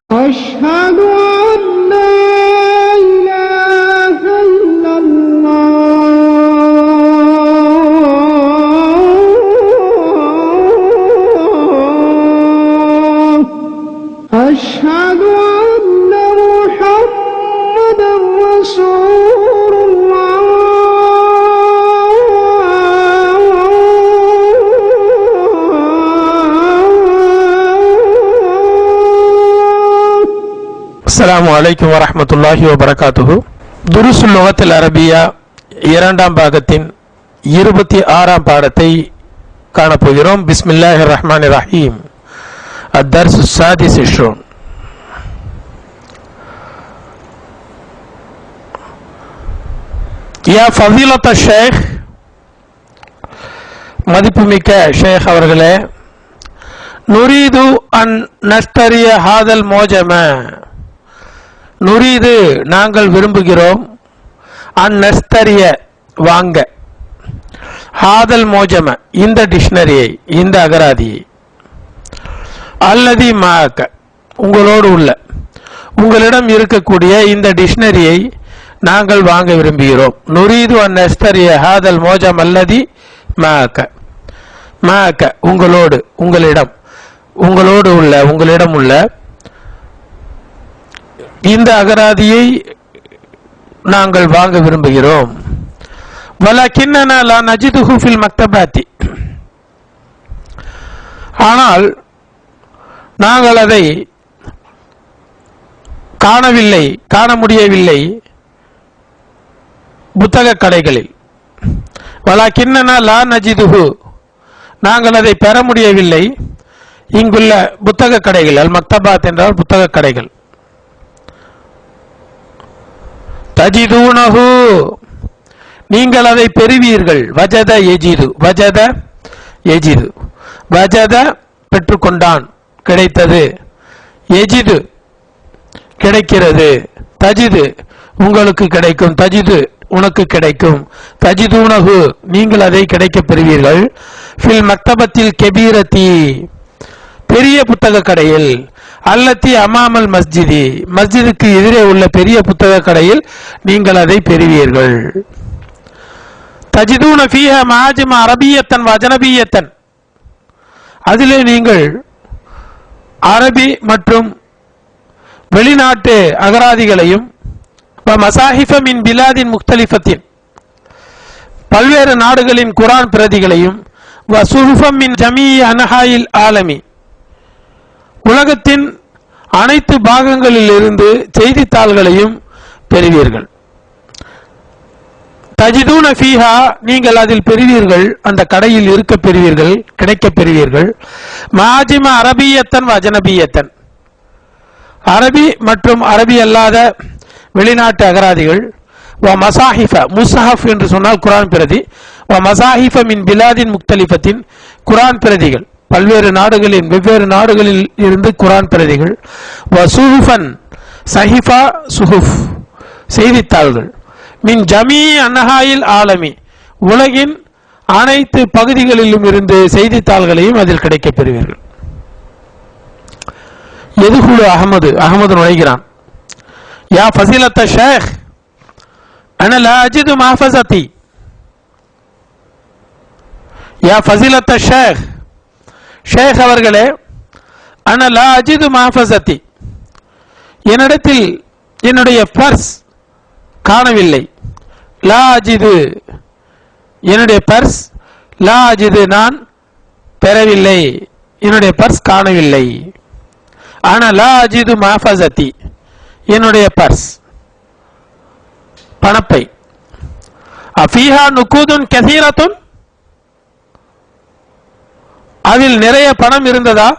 أشهد أن لا إله إلا الله أشهد أن محمدا رسول الله அஸ்ஸலாமு அலைக்கும் வரஹ்மத்துல்லாஹி வபரகாத்துஹு. துருசுல் லுகத்தில் அரபியா இரண்டாம் பாகத்தின் 26ஆம் பாடத்தை காணப்போகிறோம். பிஸ்மில்லாஹிர் ரஹ்மானிர் ரஹீம். அத்தர்சு சாதிஸ் இஷ்ரூன். யா ஃபதீலத் ஷேக், மதிப்புமிக்க ஷேக் அவர்களே, நுரீது அன் நஸ்தரிய ஹாதல் மோஜம, நுரீது நாங்கள் விரும்புகிறோம், அன் நஸ்தரிய வாங்க, ஹாதல் மோஜம இந்த டிக்ஷனரியை, இந்த அகராதியை, அல்லதி மாக்க உங்களோடு உள்ள, உங்களிடம் இருக்கக்கூடிய இந்த டிக்ஷனரியை நாங்கள் வாங்க விரும்புகிறோம். நுரீது அன் நஸ்தரிய ஹாதல் மோஜம் அல்லதி மாக்க, மாக்க உங்களோடு, உங்களிடம், உங்களோடு உள்ள, உங்களிடம் உள்ள இந்த அகராதியை நாங்கள் வாங்க விரும்புகிறோம். வலக்கின்னனா லா நஜிதுஹு ஃபில் மக்தபாத்தி, ஆனால் நாங்கள் அதை காணவில்லை, காண முடியவில்லை புத்தக கடைகளில். வலக்கின்னனா லா நஜிதுஹு, நாங்கள் அதை பெற முடியவில்லை இங்குள்ள புத்தக கடைகள். அல் மக்தபாத் என்றால் புத்தக கடைகள். தஜிதூனஹு, நீங்கள் அதை பெறுவீர்கள். வஜத எஜிது, வஜத எஜிது, வஜத பெற்றுக்கொண்டான், கிடைத்தது, எஜிது கிடைக்கிறது, தஜிது உங்களுக்கு கிடைக்கும், தஜிது உனக்கு கிடைக்கும், தஜிதூனஹு நீங்கள் அதை கிடைக்க பெறுவீர்கள். ஃபில் மக்தபத்தில் கெபீரத்தி பெரிய புத்தக கடையில், அல்லத்தி அமாமல் மஸ்ஜிதி மஸ்ஜிதுக்கு எதிரே உள்ள பெரிய புத்தக கடையில் நீங்கள் அதை பெறுவீர்கள். தஜிதூன ஃபீஹா மஆஜிம அரபியத்தன் வஜனபியத்தன், அதிலே நீங்கள் அரபி மற்றும் வெளிநாட்டு அகராதிகளையும், மசாஹிஃப மின் பிலாதின் முக்தலிஃபத்தின் பல்வேறு நாடுகளின் குரான் பிரதிகளையும், வசுஹுஃபம் மின் ஜமீ அன்ஹாயில் ஆலமி உலகத்தின் அனைத்து பாகங்களில் இருந்து செய்தித்தாள்களையும் பெறுவீர்கள். தஜிதூன ஃபீஹா நீங்கள் அதில் பெறுவீர்கள், அந்த கடையில் இருக்க பெறுவீர்கள், கிடைக்க பெறுவீர்கள். மாஜிம அரபியத்தன் வஜனபியத்தன் அரபி மற்றும் அரபி அல்லாத வெளிநாட்டு அகராதிகள். வ மசாஹிஃப முஸ்ஹஃப் என்று சொன்னால் குரான் பிரதி. வ மசாஹிஃப மின் பிலாதின் முக்தலிஃபத்தின் குரான் பிரதிகள், பல்வேறு நாடுகளின் வெவ்வேறு நாடுகளில் இருந்து குரான் பிரதிகள். வ சுஹுஃபன் சஹிஃபா சுஹுஃப் செய்தித்தாள்கள். மின் ஜமீ அன்ஹாயில் ஆலமி உலகின் அனைத்து பகுதிகளிலும் இருந்து செய்தித்தாள்களையும் அதில் கிடைக்க பெறுவீர்கள். எதுகுலு அஹமது, அஹமது நுழைகிறான். யா ஃபஸீலத்த ஷேக் அன லா அஜிது மஹ்ஃபஸதி, யா ஃபஸீலத்த ஷேக், ஷேக் அவர்களே, அன லா அஜிது மஹ்ஃபஸதி என்னிடத்தில் என்னுடைய பர்ஸ் காணவில்லை. லா அஜிது என்னுடைய பர்ஸ், லா அஜிது நான் பெறவில்லை, என்னுடைய பர்ஸ் காணவில்லை. ஆனா லா அஜிது மஹ்ஃபஸதி என்னுடைய பர்ஸ், பணப்பை. அஃபீஹா நுகூதுன் கஸீரத்துன், அதில் நிறைய பணம் இருந்ததா?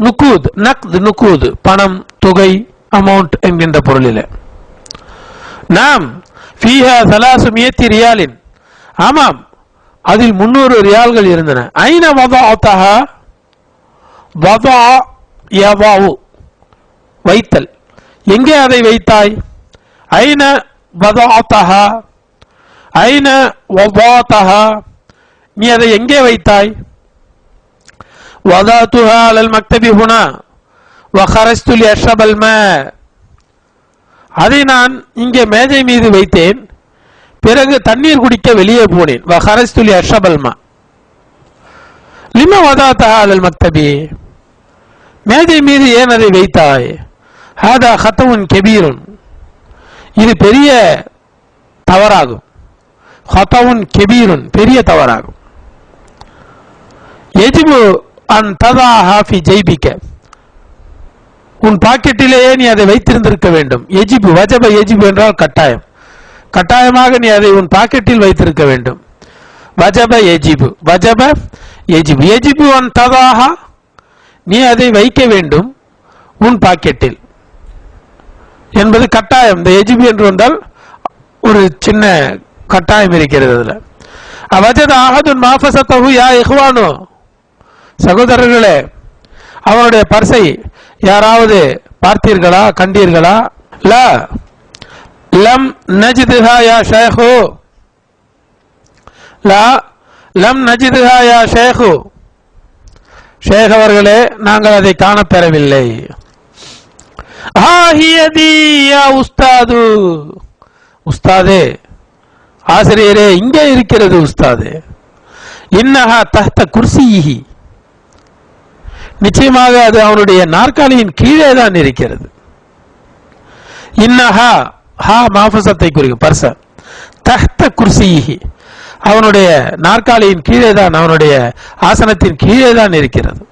நுகூத், நக்த், நுகூத் பணம், தொகை, அமௌண்ட் என்கின்ற பொருளில். நாம் ஃபீஹா 300 ரியாலின், ஆமாம் அதில் 300 ரியால்கள் இருந்தன. ஐன வதஅதஹா, வதஅ யதஉ வைத்தல், எங்கே அதை வைத்தாய்? ஐன வதஅதஹா, ஐன வதஅதஹா நீ அதை எங்கே வைத்தாய்? வதஅதுஹா அலல் மக்தபி ஹுனா, வஹரஸ்து லிஅஷ்ரபல் மா, அதை நான் இங்கே மேஜை மீது வைத்தேன், பிறகு தண்ணீர் குடிக்க வெளியே போனேன். வஹரஸ்து லிஅஷ்ரபல் மா. லிமா வதாதஹா அலல் மக்தபி, மேஜை மீது ஏன் அதை வைத்தாய்? ஹாதா ஹதவுன் கபீருன், இது பெரிய தவறாகும். ஹதவுன் கபீருன், பெரிய தவறாகும். யஜிபு அன் ததாஹா ஃபி ஜைபிக, உன் பாக்கெட்டிலேயே நீ அதை வைத்திருந்திருக்க வேண்டும். எஜிபு, வஜப எஜிபு என்றால் கட்டாயம், கட்டாயமாக நீ அதை உன் பாக்கெட்டில் வைத்திருக்க வேண்டும். வஜப எஜிபு, வஜப எஜிபு, எஜிபு அன் ததாஹா, நீ அதை வைக்க வேண்டும் உன் பாக்கெட்டில் என்பது கட்டாயம். இந்த எஜிபு என்று வந்தால் ஒரு சின்ன கட்டாயம் இருக்கிறது. அதுல அவஜத அஹதுன் மாஃபஸதஹு யா இஹ்வானு, சகோதரர்களே, அவனுடைய பர்சை யாராவது பார்த்தீர்களா, கண்டீர்களா? லா லம் நஜிதுஹா யா ஷைஹு, லா லம் நஜிதுஹா யா ஷைஹு, ஷேக் அவர்களே, நாங்கள் அதை காணப்பெறவில்லை. ஆஹியதி யா உஸ்தாது, உஸ்தாதே, ஆசிரியரே, இங்கே இருக்கிறது உஸ்தாதே. இன்னஹா தஹ்த குர்சியிஹி, நிச்சயமாக அது அவனுடைய நாற்காலியின் கீழே தான் இருக்கிறது. இன்னஹா, ஹா மாஃபஸத்தை குறிக்கும் பர்ச, தஹ்த குர்சியிஹி, அவனுடைய நாற்காலியின் கீழே தான், அவனுடைய ஆசனத்தின் கீழே தான் இருக்கிறது.